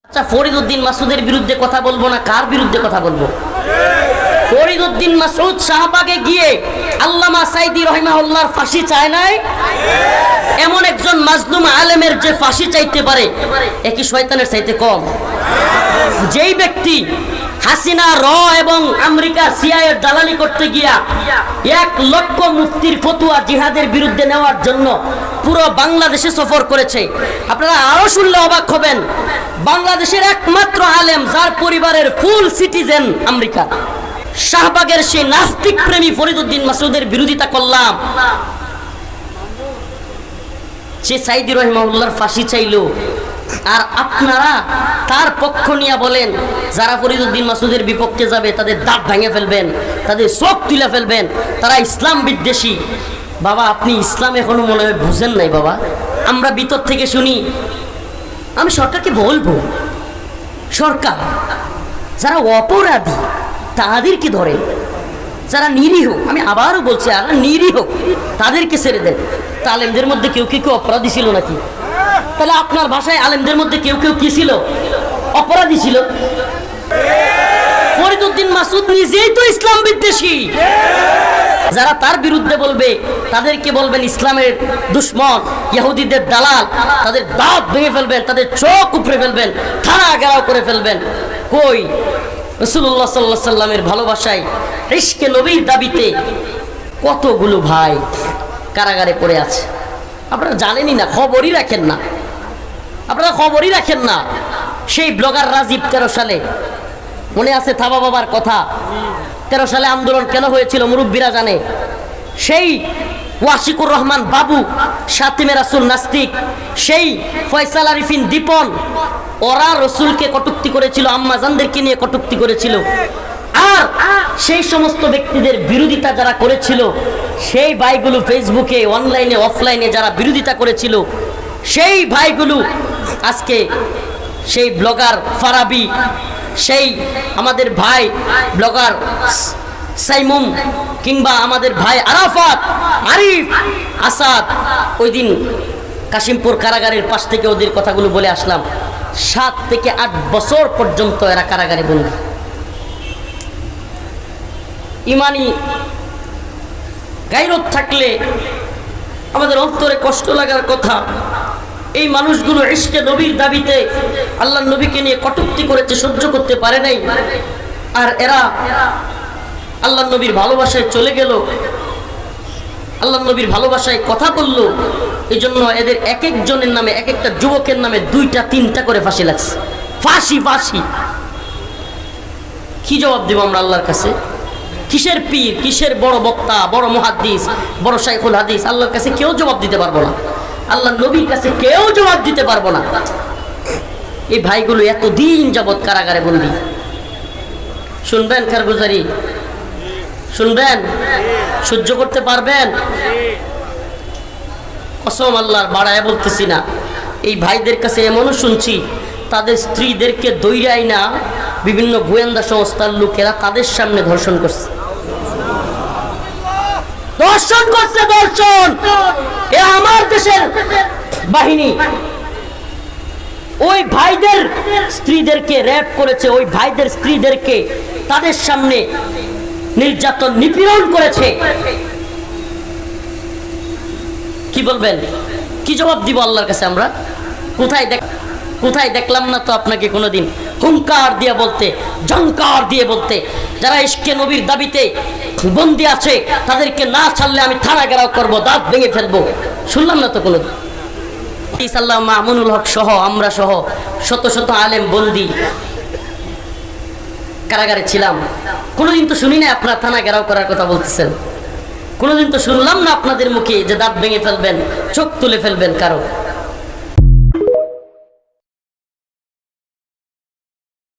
আচ্ছা, ফরিদউদ্দিন মাসুদের বিরুদ্ধে কথা বলবো না কার বিরুদ্ধে কথা বলবো? ফরিদউদ্দিন মাসুদ শাহবাগে গিয়ে আল্লামা সাইদি রাহিমাহুল্লাহর ফাঁসি চায় নাই? এমন একজন মাজলুম আলেমের যে ফাঁসি চাইতে পারে একই শয়তানের চাইতে কম? যেই ব্যক্তি হাসিনা এবং আমেরিকা সিআইএর দালালি করতে গিয়া 1 লক্ষ মুফতির ফতোয়া জিহাদের বিরুদ্ধে নেওয়ার জন্য পুরো বাংলাদেশে সফর করেছে, আপনারা আরো শুনলে অবাক হবেন। বাংলাদেশের একমাত্র আলেম যার পরিবারের ফুল সিটিজেন আমেরিকা, শাহবাগের সেই নাস্তিক প্রেমী ফরিদউদ্দিন মাসুদের বিরোধিতা করলাম। সে সাইদি রাহিমাহুল্লাহর ফাঁসি চাইলো, আর আপনারা তার পক্ষ নিয়ে বলেন যারা ফরিদউদ্দিন মাসুদের বিপক্ষে যাবে তাদের দাঁত ভেঙে ফেলবেন, তাদের চোখ তুলে ফেলবেন, তারা ইসলাম বিদ্বেষী। বাবা, আপনি ইসলাম এখনো মনে হয় বুঝেন নাই বাবা। আমরা ভিতর থেকে শুনি, আমি সরকারকে বলবো, সরকার যারা অপরাধী তাদেরকে ধরে, যারা নিরীহ, আমি আবারও বলছি আর নিরীহ তাদেরকে ছেড়ে দেন। তা আলেমদের মধ্যে কেউ কেউ অপরাধী ছিল নাকি? তাহলে আপনার ভাষায় আলেমদের মধ্যে কেউ কেউ কি ছিল? অপরাধী ছিল। ফরিদউদ্দিন মাসুদ নিজেই তো ইসলাম বিদ্বেষী। যারা তার বিরুদ্ধে বলবে তাদেরকে বলবেন ইসলামের দুশ্মন, ইহুদিদের দালাল, তাদের দাঁত ভেঙে ফেলবেন, তাদের চোখ উপড়ে ফেলবেন, থানা ঘেরাও করে ফেলবেন। কই রাসূলুল্লাহ সাল্লাল্লাহু আলাইহি সাল্লামের ভালোবাসায়, ইশকে নবীর দাবিতে কতগুলো ভাই কারাগারে পড়ে আছে, আপনারা জানেনই না, খবরই রাখেন না, আপনারা খবরই রাখেন না। সেই ব্লগার রাজীব 13 সালে মনে আছে থাবা বাবার কথা, 13 সালে আন্দোলন কেন হয়েছিল মুরব্বীরা জানে। সেই ওয়াশিকুর রহমান বাবু, শাতিমে রাসূল নাস্তিক, সেই ফয়সাল আরিফিন দীপন, ওরা রসুলকে কটূক্তি করেছিল, আম্মাজানদেরকে নিয়ে কটূক্তি করেছিল। আর সেই সমস্ত ব্যক্তিদের বিরোধিতা যারা করেছিল, সেই ভাইগুলো ফেসবুকে অনলাইনে অফলাইনে যারা বিরোধিতা করেছিল, সেই ভাইগুলো আজকে সেই ব্লগার ফারাবি, সেই আমাদের ভাই ব্লগার সাইমুম, কিংবা আমাদের ভাই আরাফাত, আরিফ, আসাদ, ওই দিন কাশিমপুর কারাগারের পাশ থেকে ওদের কথাগুলো বলে আসলাম। 7 থেকে 8 বছর পর্যন্ত এরা কারাগারে বন্দী। ইমানি গায়রত থাকলে আমাদের অন্তরে কষ্ট লাগার কথা। এই মানুষগুলো ইশকে নবীর দাবিতে আল্লাহর নবীকে নিয়ে কটূক্তি করেছে, সহ্য করতে পারে নাই, আর এরা আল্লাহর নবীর ভালোবাসায় চলে গেল, আল্লাহর নবীর ভালোবাসায় কথা বললো। এই জন্য এদের এক একজনের নামে, এক একটা যুবকের নামে 2টা 3টা করে ফাঁসি লাগছে। ফাঁসি ফাঁসি। কি জবাব দেব আমরা আল্লাহর কাছে? কিসের পীর, কিসের বড় বক্তা, বড় মুহাদ্দিস, বড় শাইখুল হাদিস? আল্লাহর কাছে কেউ জবাব দিতে পারবো না, আল্লাহর নবীর কাছে কেউ জবাব দিতে পারবো না। এই ভাইগুলো এতদিন যাবৎ কারাগারে বন্দী। শুনবেন কারগুজারি? শুনবেন? সহ্য করতে পারবেন? কসম আল্লাহর, বাড়ায় বলতেছি না। এই ভাইদের কাছে এমনও শুনছি, তাদের স্ত্রীদেরকে দৈরাই না বিভিন্ন গোয়েন্দা সংস্থার লোকেরা তাদের সামনে ধর্ষণ করছে। ধর্ষণ করছে, ধর্ষণ। এ আমার দেশের বাহিনী ওই ভাইদের স্ত্রীদেরকে র্যাপ করেছে, ওই ভাইদের স্ত্রীদেরকে তাদের সামনে নির্যাতন নিপীড়ন করেছে। কি বলবেন? কি জবাব দিব আল্লাহর কাছে আমরা? কোথায় দেখলাম না তো আপনাকে কোনোদিন হুঙ্কার দিয়ে বলতে, ঝংকার দিয়ে বলতে, যারা ইশকে নবীর দাবিতে বন্দী আছে তাদেরকে না ছাড়লে আমি থানা ঘেরাও করবো, দাঁত ভেঙে ফেলবো। শুনলাম না তো কোনোদিন। ইসাল্লাহ মামুনুল হক সহ, আমরা সহ শত শত আলেম বন্দী কারাগারে ছিলাম। কোনোদিন তো শুনি না আপনারা থানা ঘেরাও করার কথা বলতেছেন। কোনোদিন তো শুনলাম না আপনাদের মুখে যে দাঁত ভেঙে ফেলবেন, চোখ তুলে ফেলবেন কারো।